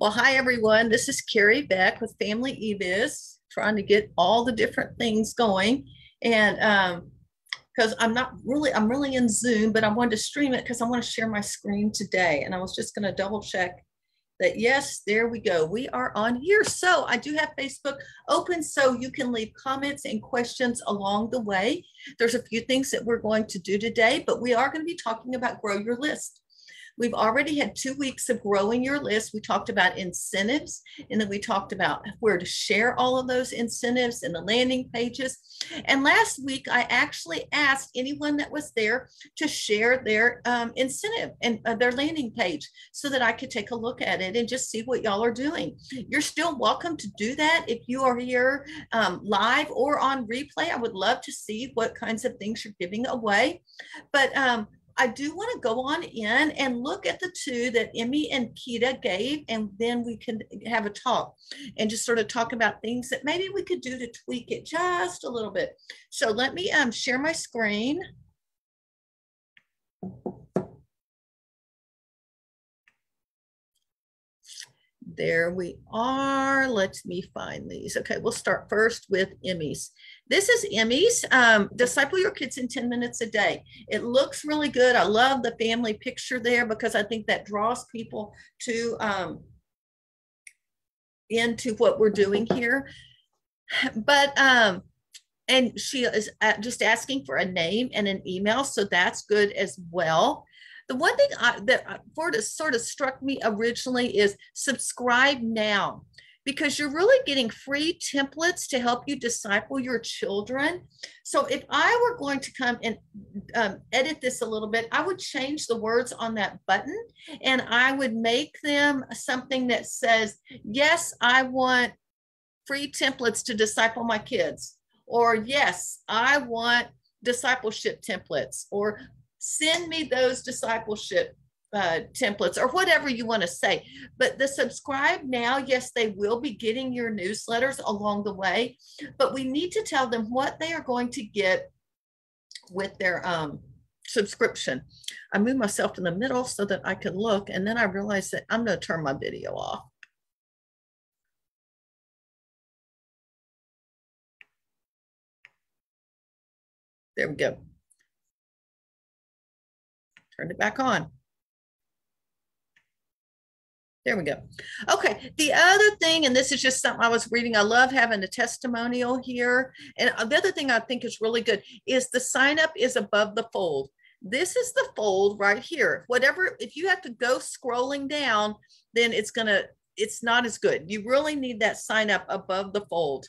Well, hi everyone. This is Carrie Beck with Family eBiz, trying to get all the different things going. And because I'm really in Zoom, but I wanted to stream it because I want to share my screen today. And I was just going to double check that. Yes, there we go. We are on here. So I do have Facebook open so you can leave comments and questions along the way. There's a few things that we're going to do today, but we are going to be talking about grow your list. We've already had 2 weeks of growing your list. We talked about incentives, and then we talked about where to share all of those incentives and the landing pages. And last week, I actually asked anyone that was there to share their incentive and their landing page so that I could take a look at it and just see what y'all are doing. You're still welcome to do that if you are here live or on replay. I would love to see what kinds of things you're giving away. But I do want to go on in and look at the two that Emmy and Kita gave, and then we can have a talk and just sort of talk about things that maybe we could do to tweak it just a little bit. So let me share my screen. There we are. Let me find these. Okay, we'll start first with Emmy's. This is Emmy's. Disciple your kids in 10 minutes a day. It looks really good. I love the family picture there because I think that draws people to into what we're doing here. But and she is just asking for a name and an email, so that's good as well. The one thing that sort of struck me originally is subscribe now, because you're really getting free templates to help you disciple your children. So if I were going to come and edit this a little bit, I would change the words on that button and I would make them something that says, yes, I want free templates to disciple my kids, or yes, I want discipleship templates, or send me those discipleship templates, or whatever you want to say. But the subscribe now, yes, they will be getting your newsletters along the way, but we need to tell them what they are going to get with their subscription. I moved myself in the middle so that I could look, and then I realized that I'm going to turn my video off. There we go. Turn it back on. There we go. Okay, the other thing, and this is just something I was reading, I love having a testimonial here. And the other thing I think is really good is the sign up is above the fold. This is the fold right here. Whatever, if you have to go scrolling down, then it's not as good. You really need that sign up above the fold.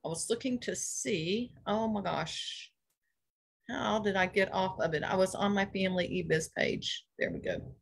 I was looking to see, oh my gosh. How did I get off of it? I was on my Family eBiz page. There we go.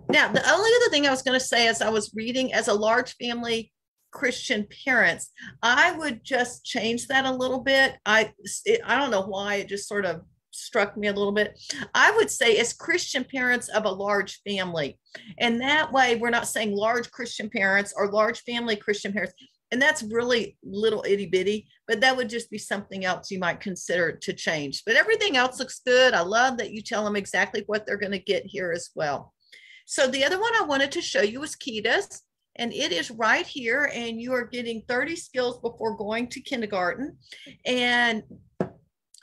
Now, the only other thing I was going to say as I was reading, as a large family Christian parents, I would just change that a little bit. I don't know why, it just sort of struck me a little bit. I would say as Christian parents of a large family. And that way we're not saying large Christian parents or large family Christian parents. And that's really little itty bitty, but that would just be something else you might consider to change. But everything else looks good. I love that you tell them exactly what they're going to get here as well. So the other one I wanted to show you was Kita's, and it is right here, and you are getting 30 skills before going to kindergarten. And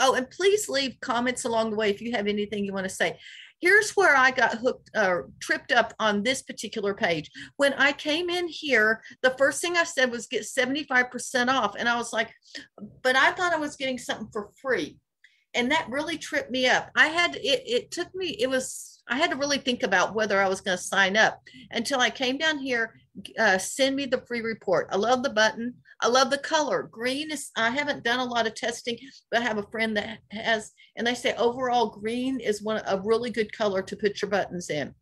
oh, and please leave comments along the way if you have anything you want to say. Here's where I got tripped up on this particular page. When I came in here, the first thing I said was get 75% off. And I was like, but I thought I was getting something for free. And that really tripped me up. I had to really think about whether I was going to sign up until I came down here, send me the free report. I love the button. I love the color. Green is, I haven't done a lot of testing, but I have a friend that has, and they say overall green is a really good color to put your buttons in.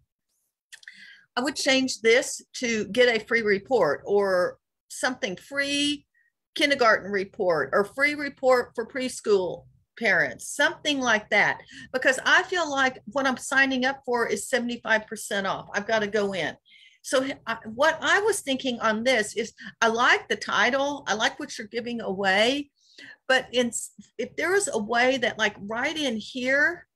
I would change this to get a free report, or something free kindergarten report, or free report for preschool parents, something like that, because I feel like what I'm signing up for is 75% off. I've got to go in. So what I was thinking on this is, I like the title, I like what you're giving away, but if there is a way that, like right in here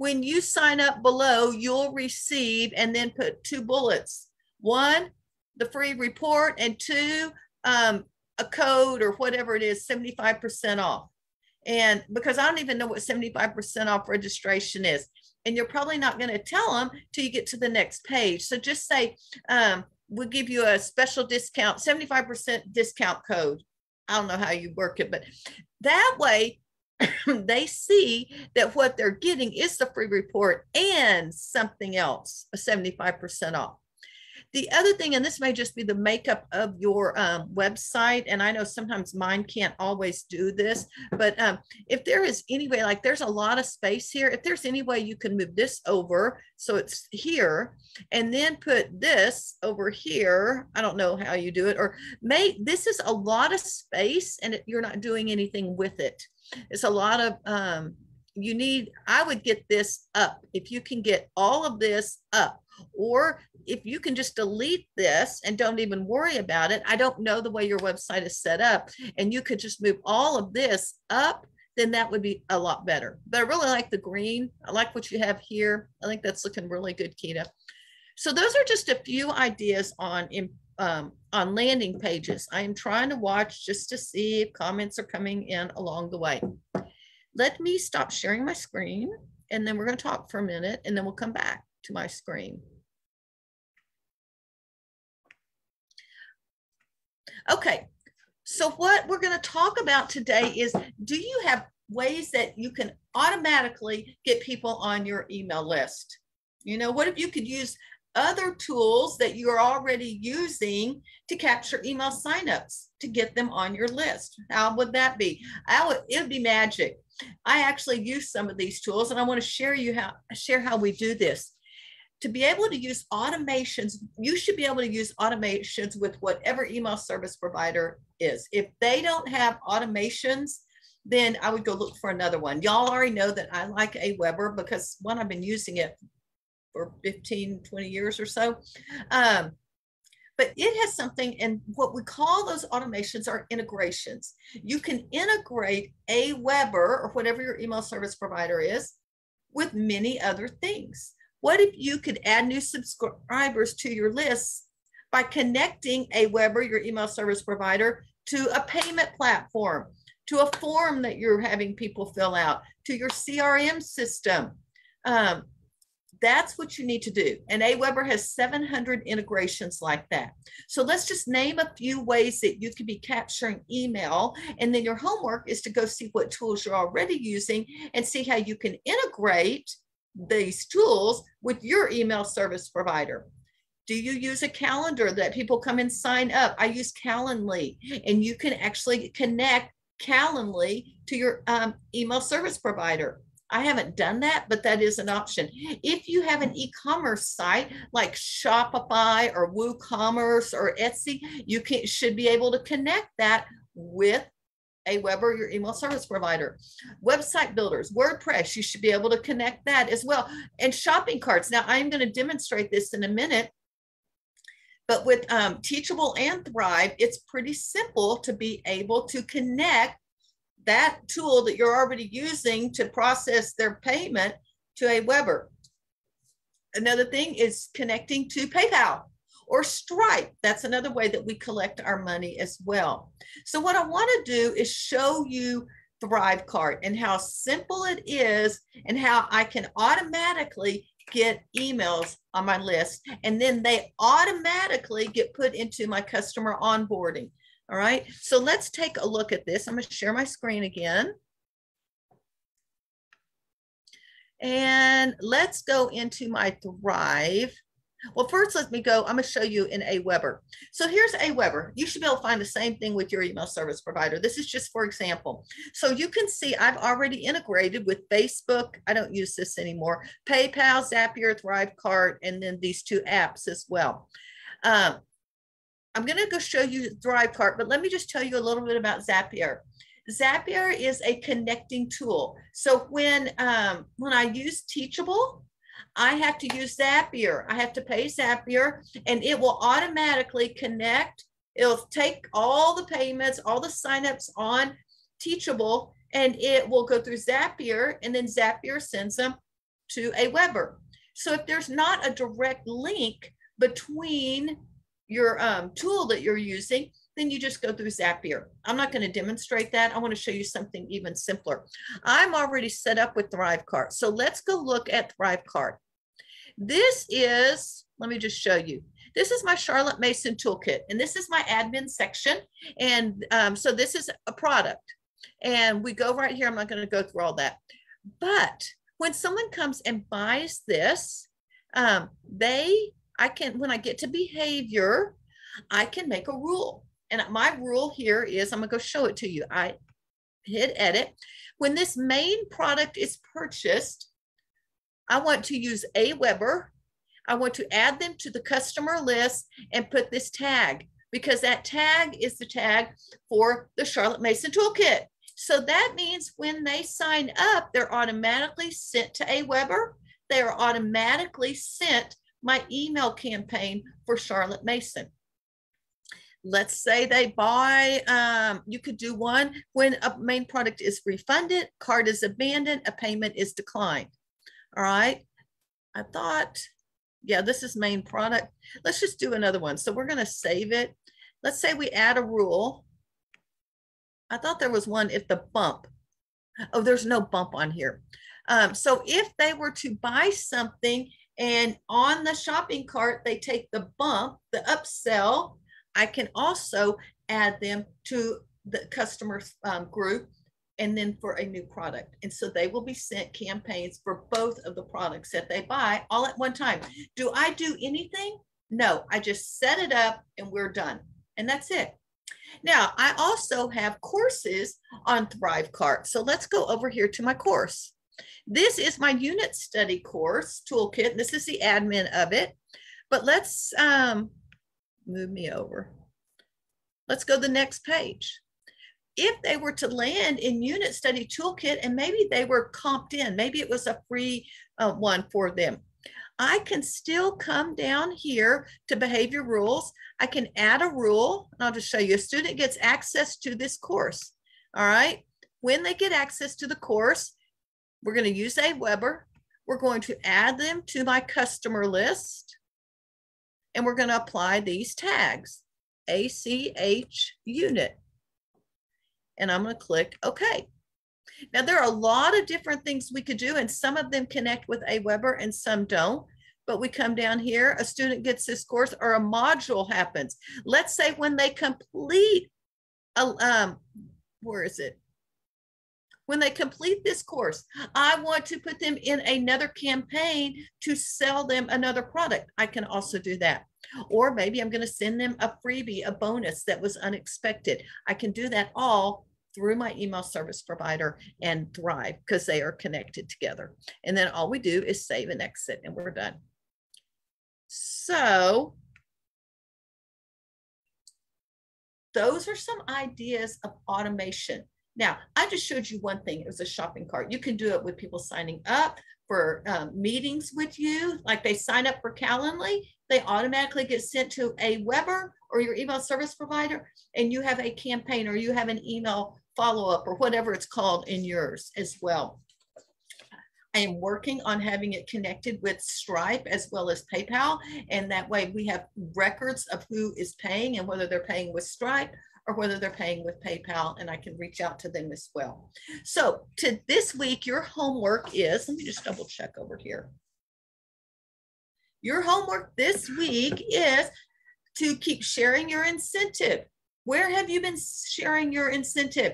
When you sign up below, you'll receive, and then put 2 bullets. 1, the free report, and 2, a code or whatever it is, 75% off. And because I don't even know what 75% off registration is. And you're probably not going to tell them till you get to the next page. So just say, we'll give you a special discount, 75% discount code. I don't know how you work it, but that way they see that what they're getting is the free report and something else, a 75% off. The other thing, and this may just be the makeup of your website, and I know sometimes mine can't always do this, but if there is any way, like there's a lot of space here, if there's any way you can move this over so it's here, and then put this over here, I don't know how you do it, or this is a lot of space and you're not doing anything with it. It's a lot of, I would get this up. If you can get all of this up, or if you can just delete this and don't even worry about it. I don't know the way your website is set up, and you could just move all of this up, then that would be a lot better. But I really like the green. I like what you have here. I think that's looking really good, Keita. So those are just a few ideas on landing pages. I am trying to watch just to see if comments are coming in along the way. Let me stop sharing my screen, and then we're going to talk for a minute, and then we'll come back to my screen. Okay, so what we're going to talk about today is, do you have ways that you can automatically get people on your email list? You know, what if you could use other tools that you're already using to capture email signups to get them on your list? How would that be? It would be magic. I actually use some of these tools, and I want to share how we do this. To be able to use automations, you should be able to use automations with whatever email service provider is. If they don't have automations, then I would go look for another one. Y'all already know that I like Aweber because, one, I've been using it for 15, 20 years or so. But it has something, and what we call those automations are integrations. You can integrate Aweber or whatever your email service provider is with many other things. What if you could add new subscribers to your list by connecting Aweber, your email service provider, to a payment platform, to a form that you're having people fill out, to your CRM system? That's what you need to do. And Aweber has 700 integrations like that. So let's just name a few ways that you could be capturing email. And then your homework is to go see what tools you're already using and see how you can integrate these tools with your email service provider. Do you use a calendar that people come and sign up? I use Calendly, and you can actually connect Calendly to your email service provider. I haven't done that, but that is an option. If you have an e-commerce site like Shopify or WooCommerce or Etsy, you should be able to connect that with Aweber, your email service provider. Website builders, WordPress, you should be able to connect that as well. And shopping carts. Now, I'm going to demonstrate this in a minute, but with Teachable and Thrive, it's pretty simple to be able to connect that tool that you're already using to process their payment to Aweber. Another thing is connecting to PayPal or Stripe. That's another way that we collect our money as well. So what I want to do is show you Thrive Cart and how simple it is and how I can automatically get emails on my list, and then they automatically get put into my customer onboarding. All right, so let's take a look at this. I'm going to share my screen again. And let's go into my Thrive. Well, first, let me go. I'm going to show you in Aweber. So here's Aweber. You should be able to find the same thing with your email service provider. This is just for example. So you can see I've already integrated with Facebook. I don't use this anymore. PayPal, Zapier, Thrive Cart, and then these 2 apps as well. I'm going to go show you Thrive Cart, but let me just tell you a little bit about Zapier. Zapier is a connecting tool. So when I use Teachable, I have to use Zapier. I have to pay Zapier, and it will automatically connect. It'll take all the payments, all the signups on Teachable, and it will go through Zapier, and then Zapier sends them to Aweber. So if there's not a direct link between your tool that you're using, then you just go through Zapier. I'm not going to demonstrate that. I want to show you something even simpler. I'm already set up with Thrivecart. So let's go look at Thrivecart. This is, let me just show you. This is my Charlotte Mason toolkit, and this is my admin section. And so this is a product. And we go right here. I'm not going to go through all that. But when someone comes and buys this, when I get to behavior, I can make a rule. And my rule here is, I'm going to go show it to you. I hit edit. When this main product is purchased, I want to use Aweber. I want to add them to the customer list and put this tag, because that tag is the tag for the Charlotte Mason Toolkit. So that means when they sign up, they're automatically sent to Aweber. They are automatically sent my email campaign for Charlotte Mason. Let's say they buy, you could do one when a main product is refunded, cart is abandoned, a payment is declined. All right. I thought, yeah, this is main product. Let's just do another one. So we're going to save it. Let's say we add a rule. I thought there was one if the bump. Oh, there's no bump on here. So if they were to buy something and on the shopping cart, they take the bump, the upsell, I can also add them to the customer group and then for a new product. And so they will be sent campaigns for both of the products that they buy all at one time. Do I do anything? No, I just set it up and we're done. And that's it. Now, I also have courses on Thrivecart. So let's go over here to my course. This is my unit study course toolkit. This is the admin of it. But let's move me over. Let's go to the next page. If they were to land in unit study toolkit and maybe they were comped in, maybe it was a free one for them, I can still come down here to behavior rules. I can add a rule, and I'll just show you. A student gets access to this course. All right. When they get access to the course, we're going to use Aweber. We're going to add them to my customer list. And we're going to apply these tags, ACH unit. And I'm going to click OK. Now, there are a lot of different things we could do, and some of them connect with Aweber and some don't. But we come down here, a student gets this course or a module happens. Let's say when they complete, where is it? When they complete this course, I want to put them in another campaign to sell them another product. I can also do that. Or maybe I'm going to send them a freebie, a bonus that was unexpected. I can do that all through my email service provider and Thrive because they are connected together. And then all we do is save and exit and we're done. So those are some ideas of automation. Now, I just showed you one thing. It was a shopping cart. You can do it with people signing up for meetings with you. Like they sign up for Calendly, they automatically get sent to Aweber or your email service provider, and you have a campaign or you have an email follow-up or whatever it's called in yours as well. I am working on having it connected with Stripe as well as PayPal. And that way we have records of who is paying and whether they're paying with Stripe or whether they're paying with PayPal, and I can reach out to them as well. So to this week, your homework is, let me just double check over here. Your homework this week is to keep sharing your incentive. Where have you been sharing your incentive?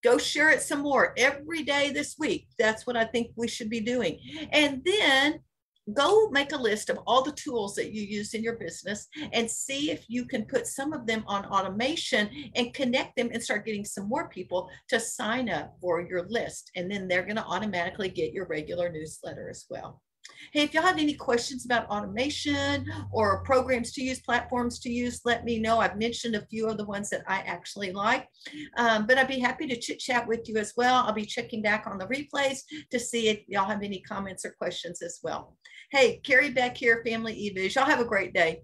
Go share it some more every day this week. That's what I think we should be doing. And then go make a list of all the tools that you use in your business and see if you can put some of them on automation and connect them and start getting some more people to sign up for your list. And then they're going to automatically get your regular newsletter as well. Hey, if y'all have any questions about automation or programs to use, platforms to use, let me know. I've mentioned a few of the ones that I actually like, but I'd be happy to chit chat with you as well. I'll be checking back on the replays to see if y'all have any comments or questions as well. Hey, Carrie Beck here, Family eViz. Y'all have a great day.